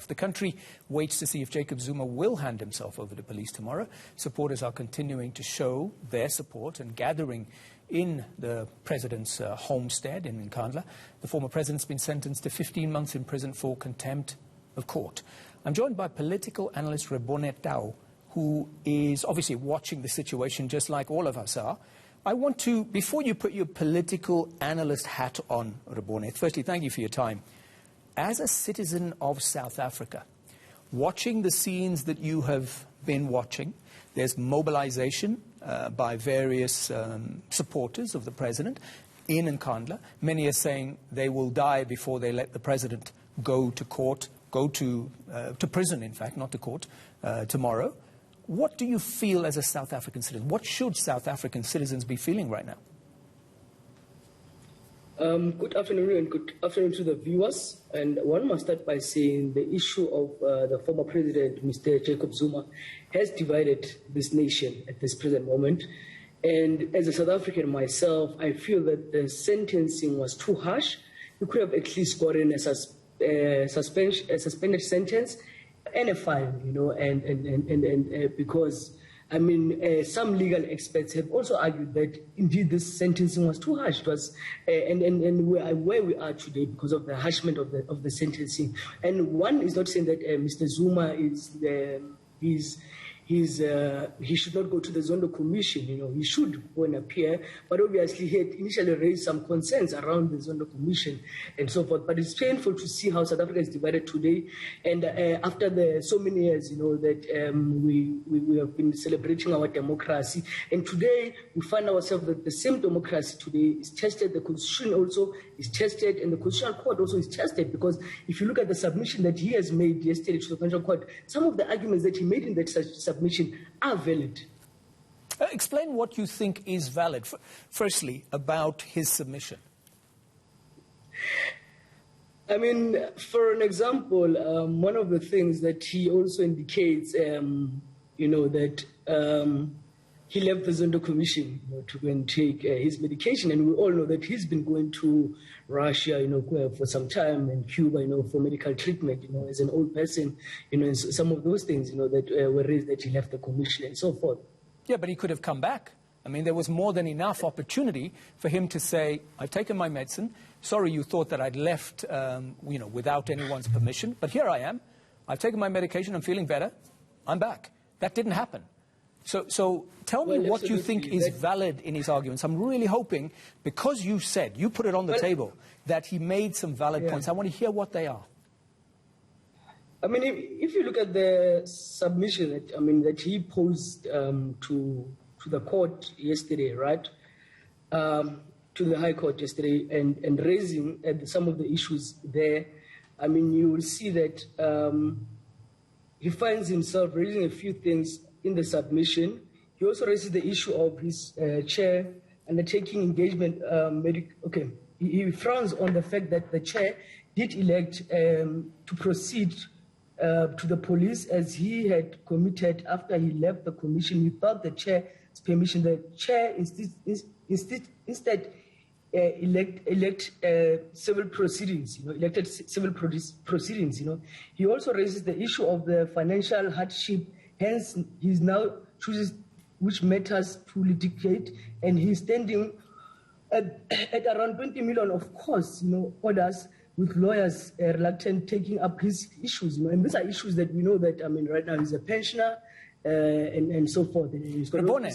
The country waits to see if Jacob Zuma will hand himself over to police tomorrow. Supporters are continuing to show their support and gathering in the president's homestead in Nkandla. The former president's been sentenced to 15 months in prison for contempt of court. I'm joined by political analyst Rebone Tau, who is obviously watching the situation just like all of us are. I want to, before you put your political analyst hat on, Rebone, firstly, thank you for your time. As a citizen of South Africa, watching the scenes that you have been watching, there's mobilization by various supporters of the president in Nkandla. Many are saying they will die before they let the president go to court, go to prison, in fact, not to court, tomorrow. What do you feel as a South African citizen? What should South African citizens be feeling right now? Good afternoon and good afternoon to the viewers. And one must start by saying the issue of the former president, Mr. Jacob Zuma, has divided this nation at this present moment. And as a South African myself, I feel that the sentencing was too harsh. You could have at least gotten a suspended sentence and a fine, you know, and because, I mean, some legal experts have also argued that indeed this sentencing was too harsh. It was, and where we are today because of the harshment of the sentencing. And one is not saying that Mr. Zuma he should not go to the Zondo Commission. You know, he should go and appear. But obviously, he had initially raised some concerns around the Zondo Commission and so forth. But it's painful to see how South Africa is divided today. And after so many years, you know, that we have been celebrating our democracy. And today, we find ourselves that the same democracy today is tested. The Constitution also is tested, and the Constitutional Court also is tested. Because if you look at the submission that he has made yesterday to the Constitutional Court, some of the arguments that he made in that submission are valid. Explain what you think is valid. Firstly, about his submission. I mean, for an example, one of the things that he also indicates, you know, that he left the Zondo Commission, you know, to go and take his medication. And we all know that he's been going to Russia, you know, for some time, and Cuba, you know, for medical treatment, you know, as an old person, you know, and some of those things, you know, that were raised that he left the commission and so forth. Yeah, but he could have come back. I mean, there was more than enough opportunity for him to say, I've taken my medicine. Sorry you thought that I'd left, you know, without anyone's permission. But here I am. I've taken my medication. I'm feeling better. I'm back. That didn't happen. So tell me what you think is valid in his arguments. I'm really hoping, because you said, you put it on the table, that he made some valid points. I want to hear what they are. I mean, if you look at the submission that he posed to the court yesterday, right, to the High Court yesterday, and raising some of the issues there, I mean, you will see that he finds himself raising a few things in the submission. He also raises the issue of his chair undertaking engagement. He frowns on the fact that the chair did elect to proceed to the police as he had committed after he left the commission without the chair's permission. The chair instead elect civil proceedings, you know, elected civil proceedings, you know. He also raises the issue of the financial hardship. Hence, he now chooses which matters to litigate, and he's standing at around 20 million, of course, you know, orders with lawyers reluctant taking up his issues. You know, and these are issues that we know that, I mean, right now he's a pensioner and so forth. And he's got Rebone,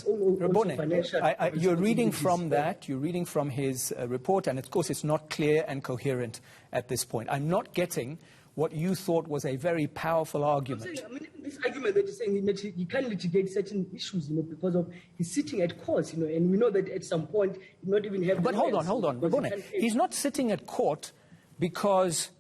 you're reading from that, you're reading from his report, and of course it's not clear and coherent at this point. I'm not getting what you thought was a very powerful argument. I mean, this argument that you're saying that he can't litigate certain issues, you know, because of he's sitting at court, you know, and we know that at some point he not even have. But hold on, Rebone. He's not sitting at court because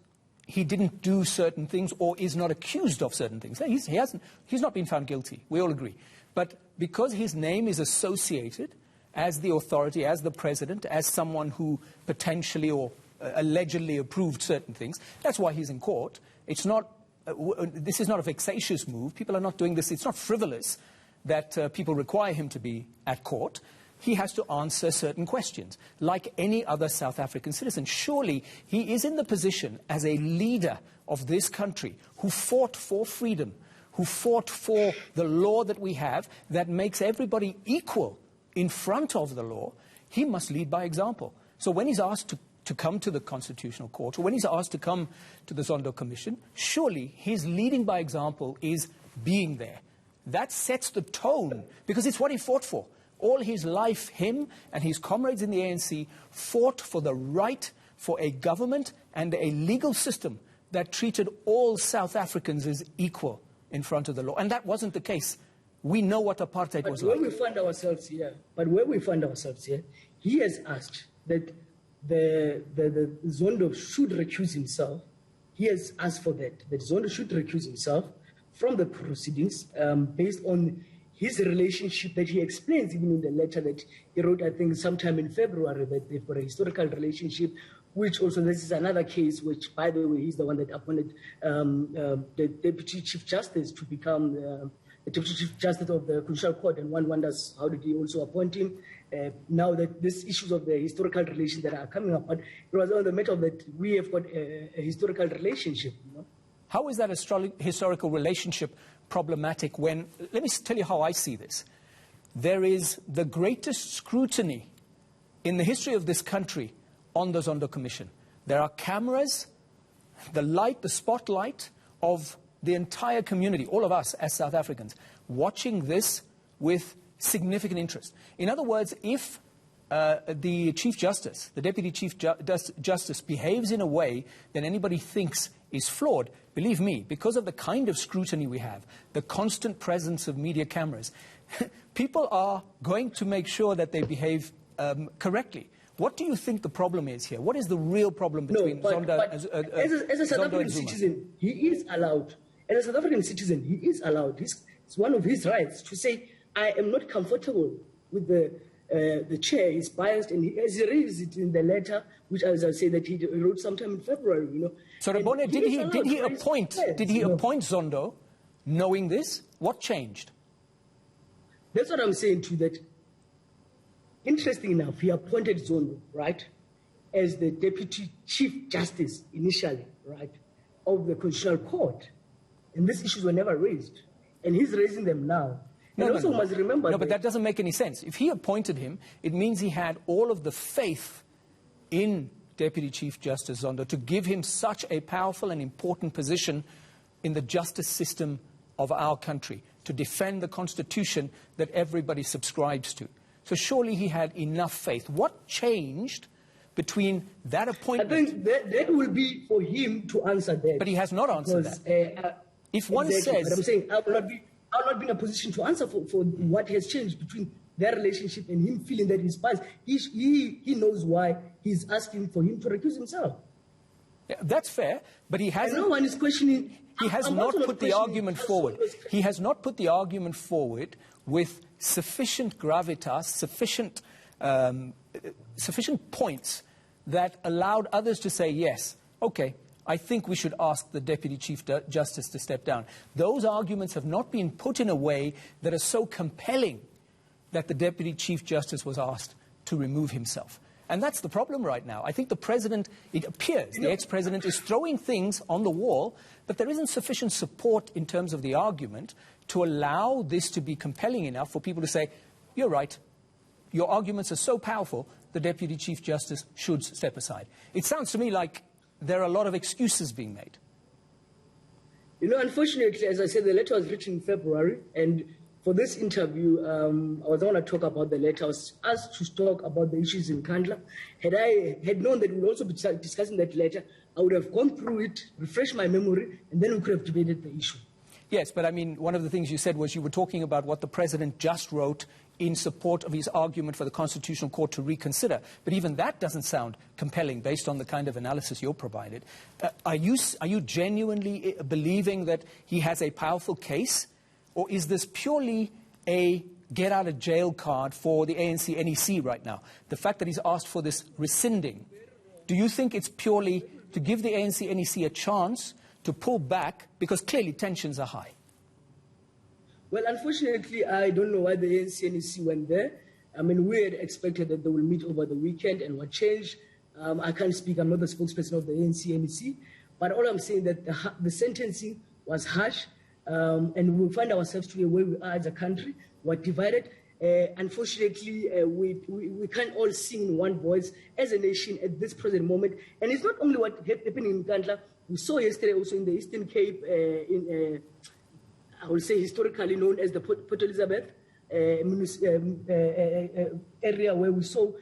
he didn't do certain things or is not accused of certain things. He's not been found guilty. We all agree. But because his name is associated as the authority, as the president, as someone who potentially or allegedly approved certain things. That's why he's in court. It's not, this is not a vexatious move. People are not doing this. It's not frivolous that people require him to be at court. he has to answer certain questions, like any other South African citizen. Surely he is in the position as a leader of this country who fought for freedom, who fought for the law that we have that makes everybody equal in front of the law. He must lead by example. So when he's asked to come to the Constitutional Court, or when he's asked to come to the Zondo Commission, surely his leading by example is being there. That sets the tone, because it's what he fought for. All his life, him and his comrades in the ANC fought for the right for a government and a legal system that treated all South Africans as equal in front of the law. And that wasn't the case. We know what apartheid was like. But where we find ourselves here, he has asked that the Zondo should recuse himself. He has asked for that Zondo should recuse himself from the proceedings based on his relationship that he explains even in the letter that he wrote, I think, sometime in February, that they've got a historical relationship, which also, this is another case, which, by the way, he's the one that appointed the Deputy Chief Justice to become the Deputy Chief Justice of the Constitutional Court, and one wonders, how did he also appoint him? Now that these issues of the historical relations that are coming up, but it was on the matter of that we have got a historical relationship, you know? How is that historical relationship problematic when, let me tell you how I see this. There is the greatest scrutiny in the history of this country on the Zondo Commission. There are cameras, the spotlight of the entire community, all of us as South Africans, watching this with significant interest. In other words, if the Chief Justice, the Deputy Chief Justice behaves in a way that anybody thinks is flawed, believe me, because of the kind of scrutiny we have, the constant presence of media cameras, people are going to make sure that they behave correctly. What do you think the problem is here? What is the real problem between Zondo and as a South African citizen, he is allowed. As a South African citizen, he is allowed. It's one of his rights to say, I am not comfortable with the chair is biased, and as he raised it in the letter, which, as I say, that he wrote sometime in February, you know. So, Rebone, did he appoint Zondo, knowing this? What changed? That's what I'm saying to you. That, interesting enough, he appointed Zondo, right, as the Deputy Chief Justice initially, right, of the Constitutional Court, and these issues were never raised, and he's raising them now. No, but that doesn't make any sense. If he appointed him, it means he had all of the faith in Deputy Chief Justice Zondo to give him such a powerful and important position in the justice system of our country, to defend the Constitution that everybody subscribes to. So surely he had enough faith. What changed between that appointment? I think that will be for him to answer that. But he has not answered that. If one says... But I'm saying I will not be in a position to answer for what has changed between their relationship and him feeling that he's biased. He knows why he's asking for him to recuse himself. Yeah, that's fair, but he hasn't... No one is questioning... He has not put the argument forward. He has not put the argument forward with sufficient gravitas, sufficient points that allowed others to say, yes, okay, I think we should ask the Deputy Chief Justice to step down. Those arguments have not been put in a way that are so compelling that the Deputy Chief Justice was asked to remove himself. And that's the problem right now. I think the President, it appears, the ex-President is throwing things on the wall, but there isn't sufficient support in terms of the argument to allow this to be compelling enough for people to say, you're right, your arguments are so powerful, the Deputy Chief Justice should step aside. It sounds to me like there are a lot of excuses being made. You know, unfortunately, as I said, the letter was written in February, and for this interview, I was going to talk about the letter. I was asked to talk about the issues in Nkandla. Had I had known that we would also be discussing that letter, I would have gone through it, refreshed my memory, and then we could have debated the issue. Yes, but I mean, one of the things you said was you were talking about what the President just wrote in support of his argument for the Constitutional Court to reconsider. But even that doesn't sound compelling based on the kind of analysis you're provided. Are you genuinely believing that he has a powerful case? Or is this purely a get-out-of-jail card for the ANC NEC right now? The fact that he's asked for this rescinding, do you think it's purely to give the ANC NEC a chance to pull back, because clearly tensions are high? Well, unfortunately, I don't know why the ANC NEC went there. I mean, we had expected that they will meet over the weekend, and what changed, I can't speak, I'm not the spokesperson of the eNCA, but all I'm saying that the sentencing was harsh, and we find ourselves today where we are as a country. We're divided. Unfortunately, we can't all sing in one voice as a nation at this present moment. And it's not only what happened in Nkandla. We saw yesterday also in the Eastern Cape, I would say historically known as the Port Elizabeth area, where we saw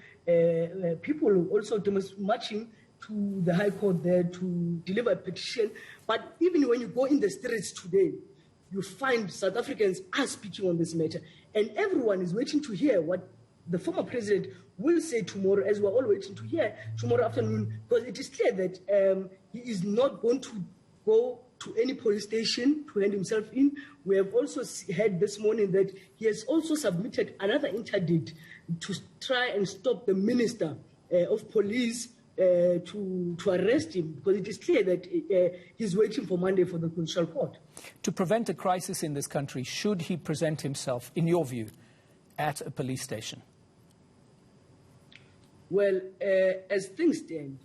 people also marching to the High Court there to deliver a petition. But even when you go in the streets today, you find South Africans are speaking on this matter. And everyone is waiting to hear what the former president will say tomorrow, as we're all waiting to hear tomorrow afternoon, because it is clear that he is not going to go to any police station to hand himself in. We have also heard this morning that he has also submitted another interdict to try and stop the Minister of Police to arrest him, because it is clear that he's waiting for Monday for the Constitutional Court. To prevent a crisis in this country, should he present himself, in your view, at a police station? Well, as things stand,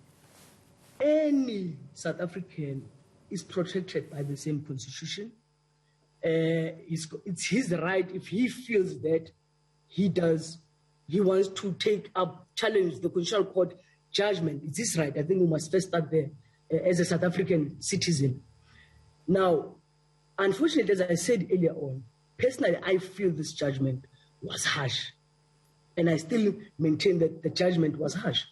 any South African is protected by the same constitution. It's his right, if he feels that he wants to take up, challenge the Constitutional Court judgment. It's his right. I think we must first start there as a South African citizen. Now, unfortunately, as I said earlier on, personally, I feel this judgment was harsh. And I still maintain that the judgment was harsh.